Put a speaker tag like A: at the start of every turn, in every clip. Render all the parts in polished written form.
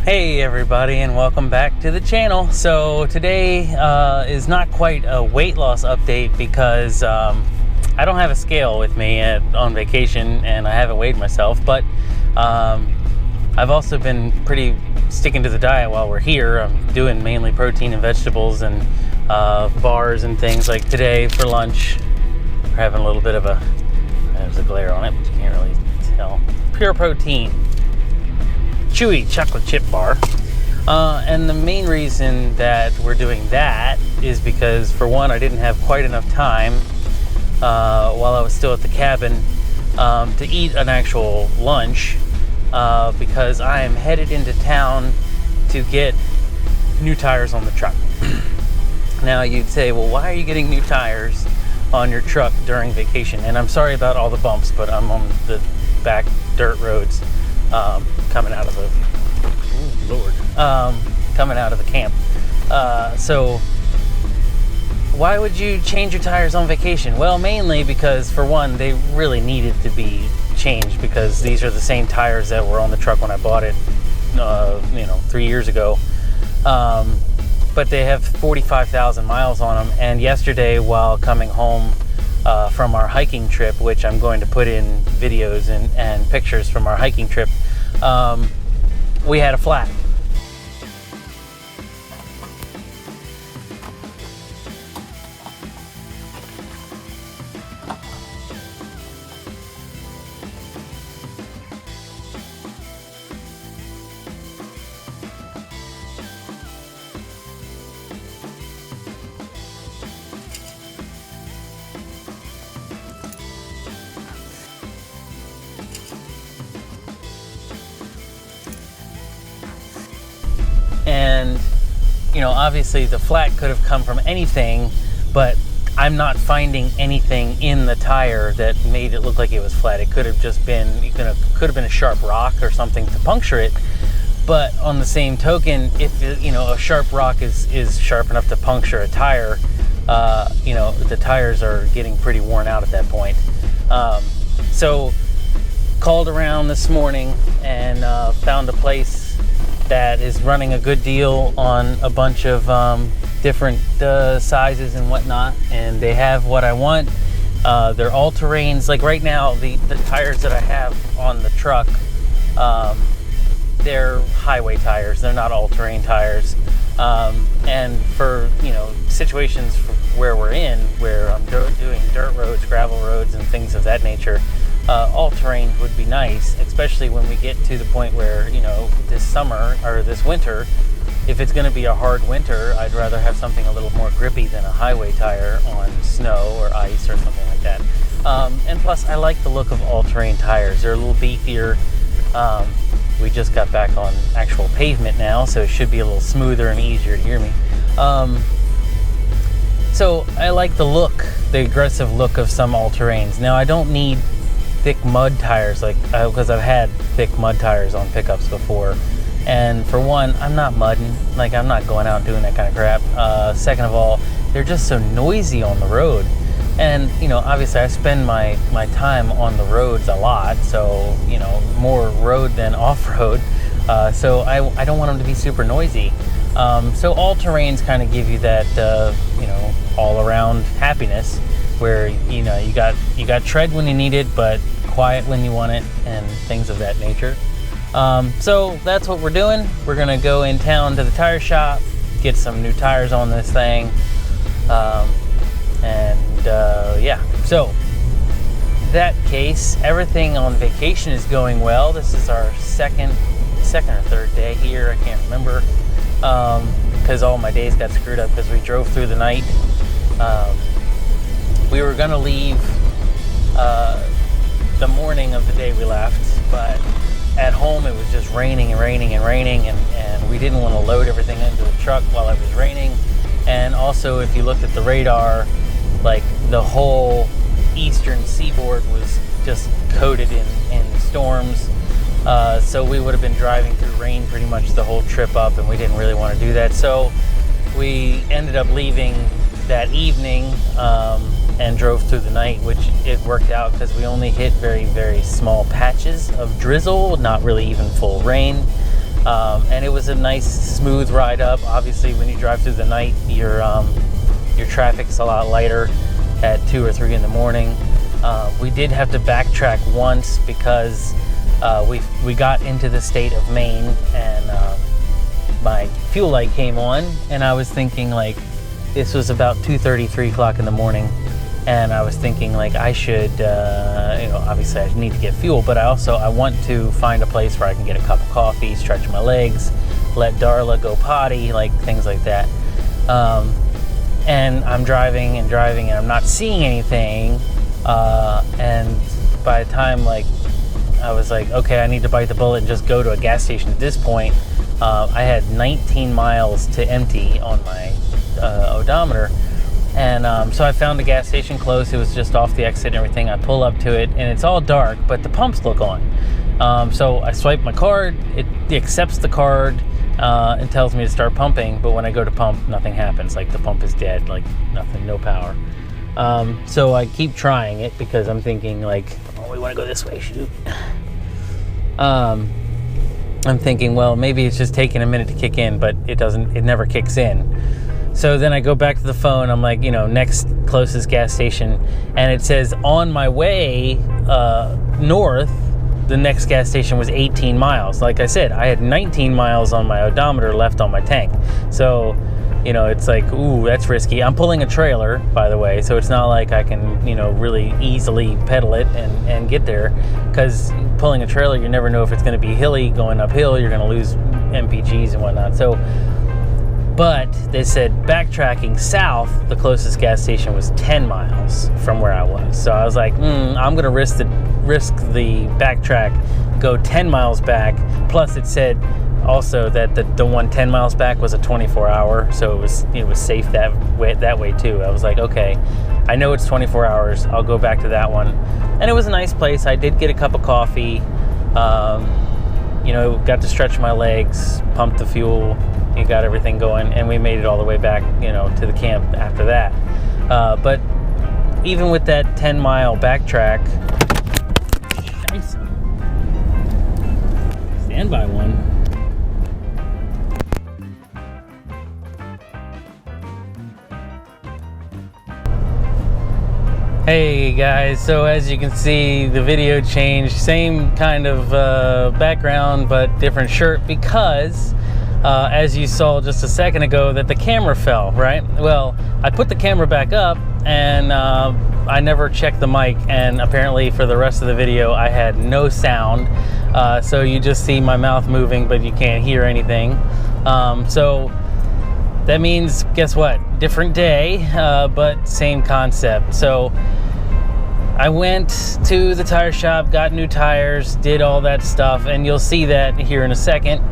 A: Hey everybody, and welcome back to the channel. So today is not quite a weight loss update because I don't have a scale with me on vacation and I haven't weighed myself, but I've also been pretty sticking to the diet while we're here. I'm doing mainly protein and vegetables and bars and things. Like today for lunch we're having a little bit of there's a glare on it but you can't really tell, pure protein chewy chocolate chip bar, and the main reason that we're doing that is because, for one, I didn't have quite enough time while I was still at the cabin to eat an actual lunch, because I am headed into town to get new tires on the truck. Now you'd say, well, why are you getting new tires on your truck during vacation? And I'm sorry about all the bumps, but I'm on the back dirt roads coming out of coming out of the camp. So why would you change your tires on vacation? Well, mainly because, for one, they really needed to be changed because these are the same tires that were on the truck when I bought it 3 years ago. But they have 45,000 miles on them, and yesterday while coming home from our hiking trip, which I'm going to put in videos and pictures from our hiking trip, we had a flat. And obviously the flat could have come from anything, but I'm not finding anything in the tire that made it look like it was flat. It could have just been, could have been a sharp rock or something to puncture it. But on the same token, if a sharp rock is sharp enough to puncture a tire, the tires are getting pretty worn out at that point. So called around this morning and found a place that is running a good deal on a bunch of different sizes and whatnot, and they have what I want. They're all-terrains. Like right now, the tires that I have on the truck, they're highway tires. They're not all-terrain tires. And for situations where we're in, where I'm doing dirt roads, gravel roads, and things of that nature, all-terrain would be nice, especially when we get to the point where, this summer or this winter, if it's going to be a hard winter, I'd rather have something a little more grippy than a highway tire on snow or ice or something like that. And plus, I like the look of all-terrain tires. They're a little beefier. We just got back on actual pavement now, so it should be a little smoother and easier to hear me. So I like the look, the aggressive look of some all-terrains. Now, I don't need thick mud tires, because I've had thick mud tires on pickups before, and for one, I'm not mudding. I'm not going out and doing that kind of crap. Second of all, they're just so noisy on the road, and obviously I spend my time on the roads a lot, so more road than off-road, so I don't want them to be super noisy. So all terrains kind of give you that all around happiness, where you got tread when you need it, but quiet when you want it, and things of that nature. So that's what we're doing. We're gonna go in town to the tire shop, get some new tires on this thing, yeah. So that case, everything on vacation is going well. This is our second or third day here. I can't remember, because all my days got screwed up because we drove through the night. We were gonna leave the morning of the day we left, but at home it was just raining and we didn't want to load everything into the truck while it was raining. And also, if you looked at the radar, the whole eastern seaboard was just coated in storms, so we would have been driving through rain pretty much the whole trip up, and we didn't really want to do that. So we ended up leaving that evening and drove through the night, which it worked out because we only hit very, very small patches of drizzle, not really even full rain. and it was a nice smooth ride up. Obviously when you drive through the night, your traffic's a lot lighter at 2 or 3 in the morning. We did have to backtrack once because we got into the state of Maine, and my fuel light came on, and I was thinking, like, this was about 2:30, 3 o'clock in the morning, and I was thinking, like, I should, obviously I need to get fuel, but I want to find a place where I can get a cup of coffee, stretch my legs, let Darla go potty, like things like that. And I'm driving and I'm not seeing anything, and by the time, like, I was like, okay, I need to bite the bullet and just go to a gas station. At this point, I had 19 miles to empty on my odometer, and so I found a gas station close. It was just off the exit and everything. I pull up to it, and it's all dark, but the pumps look on. So I swipe my card, it accepts the card, and tells me to start pumping, but when I go to pump, nothing happens. Like, the pump is dead, like nothing, no power. So I keep trying it because I'm thinking, like, oh, we want to go this way, shoot. I'm thinking, well, maybe it's just taking a minute to kick in, but it never kicks in. So then I go back to the phone. I'm like, next closest gas station, and it says on my way north, the next gas station was 18 miles. Like I said, I had 19 miles on my odometer left on my tank. So, it's like, ooh, that's risky. I'm pulling a trailer, by the way, so it's not like I can, really easily pedal it and get there, because pulling a trailer, you never know if it's going to be hilly, going uphill, you're going to lose MPGs and whatnot. So, but they said backtracking south, the closest gas station was 10 miles from where I was. So I was like, I'm going to risk the backtrack, go 10 miles back. Plus it said also that the one 10 miles back was a 24-hour, so it was safe that way too. I was like, okay, I know it's 24 hours. I'll go back to that one. And it was a nice place. I did get a cup of coffee. Got to stretch my legs, pump the fuel. You got everything going, and we made it all the way back, to the camp after that. But even with that 10-mile backtrack, stand by one. Hey guys, so as you can see, the video changed. Same kind of background, but different shirt, because as you saw just a second ago, that the camera fell, right? Well, I put the camera back up, and I never checked the mic, and apparently for the rest of the video I had no sound, so you just see my mouth moving, but you can't hear anything. So that means, guess what? Different day, but same concept. So I went to the tire shop, got new tires, did all that stuff, and you'll see that here in a second.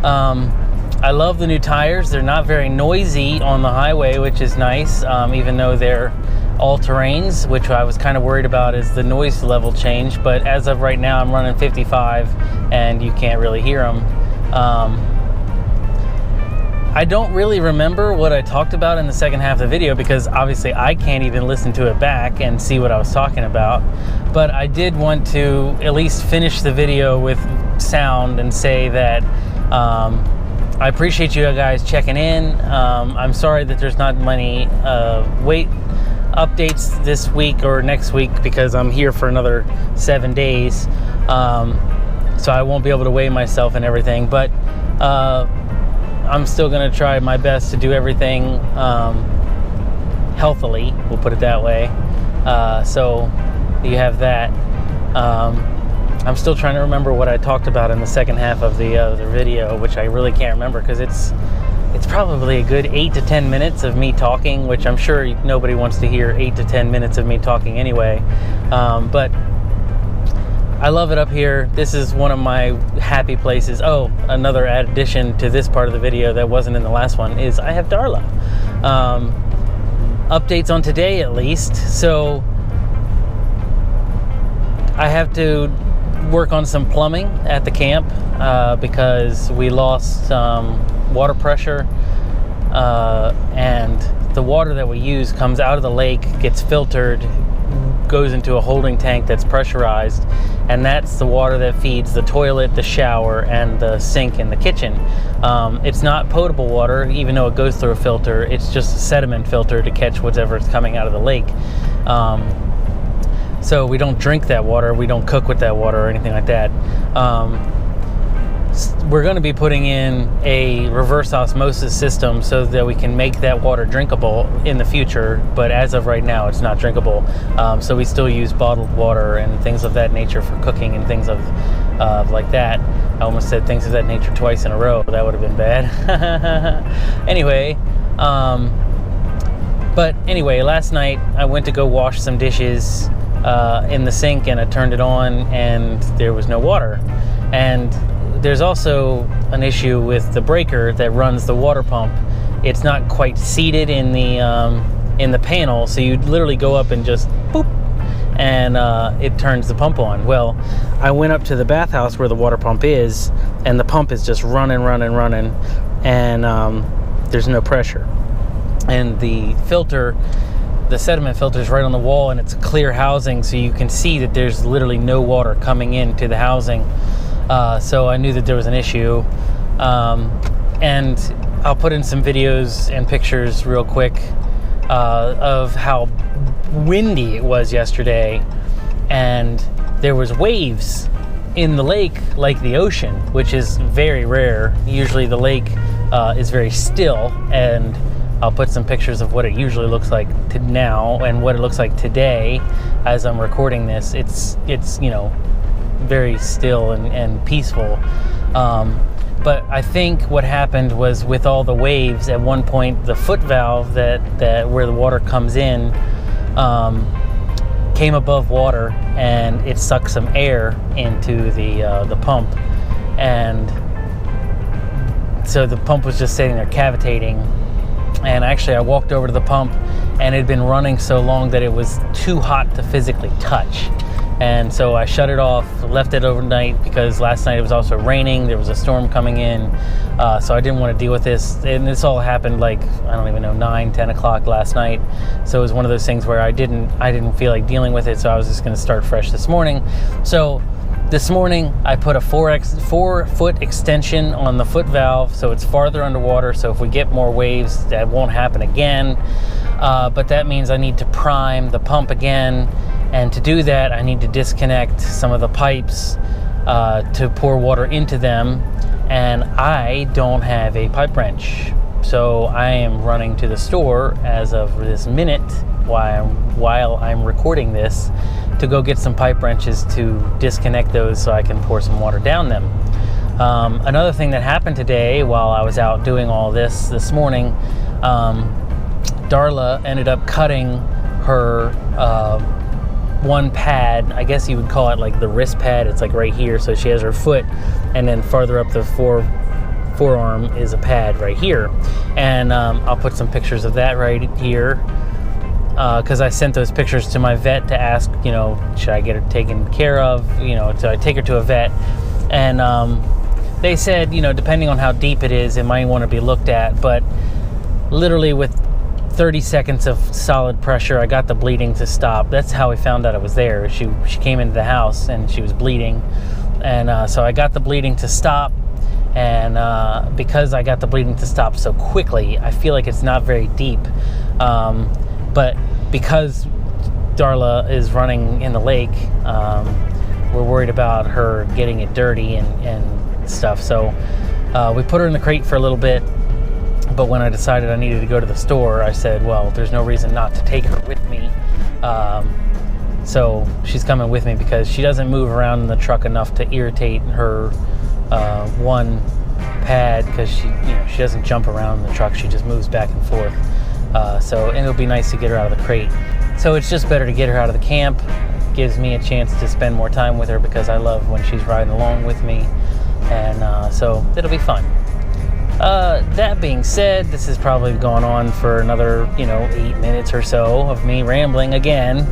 A: I love the new tires. They're not very noisy on the highway, which is nice, even though they're all-terrains, which I was kind of worried about as the noise level change. But as of right now, I'm running 55, and you can't really hear them. I don't really remember what I talked about in the second half of the video, because obviously I can't even listen to it back and see what I was talking about. But I did want to at least finish the video with sound and say that I appreciate you guys checking in. I'm sorry that there's not many weight updates this week or next week, because I'm here for another 7 days. So I won't be able to weigh myself and everything, but I'm still going to try my best to do everything healthily, we'll put it that way. So you have that. I'm still trying to remember what I talked about in the second half of the video, which I really can't remember, because it's probably a good 8 to 10 minutes of me talking, which I'm sure nobody wants to hear 8 to 10 minutes of me talking anyway. But I love it up here. This is one of my happy places. Oh, another addition to this part of the video that wasn't in the last one is I have Darla. Updates on today, at least. So I have to work on some plumbing at the camp because we lost some water pressure, and the water that we use comes out of the lake, gets filtered, goes into a holding tank that's pressurized, and that's the water that feeds the toilet, the shower, and the sink in the kitchen. It's not potable water, even though it goes through a filter. It's just a sediment filter to catch whatever's coming out of the lake. So we don't drink that water, we don't cook with that water or anything like that. We're going to be putting in a reverse osmosis system so that we can make that water drinkable in the future, but as of right now it's not drinkable. So we still use bottled water and things of that nature for cooking and things of like that. I almost said things of that nature twice in a row. That would have been bad. Anyway, but anyway, last night I went to go wash some dishes in the sink, and I turned it on and there was no water. And there's also an issue with the breaker that runs the water pump. It's not quite seated in the panel, so you literally go up and just boop, and it turns the pump on. Well, I went up to the bathhouse where the water pump is, and the pump is just running, and there's no pressure. And the filter, the sediment filter, is right on the wall, and it's a clear housing, so you can see that there's literally no water coming into the housing. So I knew that there was an issue, and I'll put in some videos and pictures real quick of how windy it was yesterday, and there was waves in the lake like the ocean, which is very rare. Usually the lake is very still, and I'll put some pictures of what it usually looks like now and what it looks like today as I'm recording this. It's you know, very still and peaceful. But I think what happened was, with all the waves, at one point the foot valve that where the water comes in came above water, and it sucked some air into the pump, and so the pump was just sitting there cavitating. And actually I walked over to the pump, and it had been running so long that it was too hot to physically touch. And so I shut it off, left it overnight, because last night it was also raining. There was a storm coming in. So I didn't want to deal with this. And this all happened like, I don't even know, 9, 10 o'clock last night. So it was one of those things where I didn't feel like dealing with it. So I was just going to start fresh this morning. So this morning I put a 4-foot extension on the foot valve, so it's farther underwater. So if we get more waves, that won't happen again. But that means I need to prime the pump again. And to do that, I need to disconnect some of the pipes to pour water into them. And I don't have a pipe wrench. So I am running to the store as of this minute while I'm recording this to go get some pipe wrenches to disconnect those so I can pour some water down them. Another thing that happened today while I was out doing all this morning, Darla ended up cutting her one pad. I guess you would call it like the wrist pad. It's like right here, so she has her foot, and then farther up the forearm is a pad right here. And I'll put some pictures of that right here, because I sent those pictures to my vet to ask, you know, should I get her taken care of, you know, to take her to a vet. And they said, you know, depending on how deep it is, it might want to be looked at. But literally with 30 seconds of solid pressure, I got the bleeding to stop. That's how we found out it was there. She came into the house and she was bleeding, and so I got the bleeding to stop. And because I got the bleeding to stop so quickly, I feel like it's not very deep. But because Darla is running in the lake, we're worried about her getting it dirty and stuff. So we put her in the crate for a little bit. But when I decided I needed to go to the store, I said, well, there's no reason not to take her with me. So she's coming with me because she doesn't move around in the truck enough to irritate her one pad, because she doesn't jump around in the truck. She just moves back and forth. And it'll be nice to get her out of the crate. So it's just better to get her out of the camp. Gives me a chance to spend more time with her, because I love when she's riding along with me. And so it'll be fun. That being said, this has probably gone on for another, 8 minutes or so of me rambling again.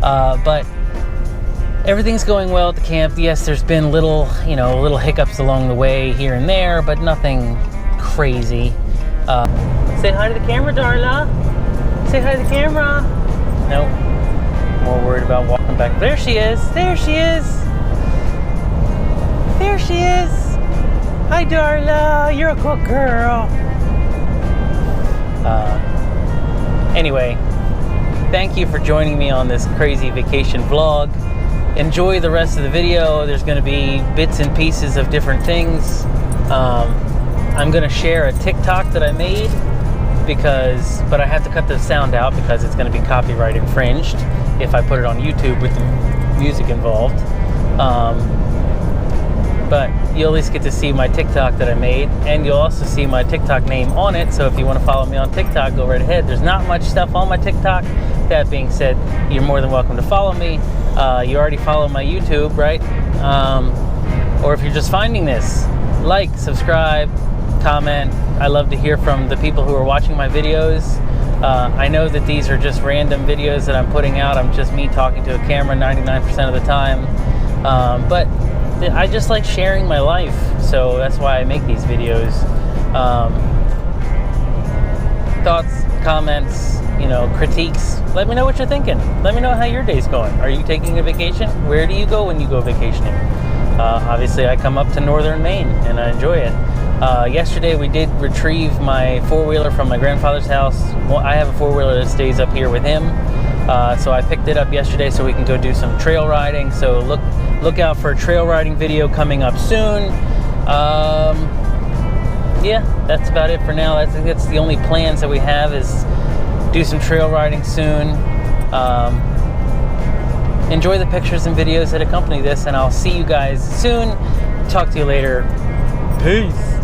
A: But everything's going well at the camp. Yes, there's been little hiccups along the way here and there, but nothing crazy. Say hi to the camera, Darla. Say hi to the camera. Nope. more worried about walking back. There she is. There she is. There she is. Hi, Darla. You're a good girl. Anyway, thank you for joining me on this crazy vacation vlog. Enjoy the rest of the video. There's going to be bits and pieces of different things. I'm going to share a TikTok that I made but I have to cut the sound out because it's going to be copyright infringed if I put it on YouTube with the music involved. But you'll at least get to see my TikTok that I made, and you'll also see my TikTok name on it. So if you want to follow me on TikTok, go right ahead. There's not much stuff on my TikTok. That being said, you're more than welcome to follow me. You already follow my YouTube, right? Or if you're just finding this, like, subscribe, comment. I love to hear from the people who are watching my videos. I know that these are just random videos that I'm putting out. I'm just me talking to a camera 99% of the time. But I just like sharing my life, so that's why I make these videos. Thoughts, comments, critiques. Let me know what you're thinking. Let me know how your day's going. Are you taking a vacation? Where do you go when you go vacationing? Obviously, I come up to Northern Maine, and I enjoy it. Yesterday, we did retrieve my four-wheeler from my grandfather's house. Well, I have a four-wheeler that stays up here with him. So I picked it up yesterday so we can go do some trail riding. So look out for a trail riding video coming up soon. Yeah, that's about it for now. I think that's the only plans that we have, is do some trail riding soon. Enjoy the pictures and videos that accompany this, and I'll see you guys soon. Talk to you later. Peace.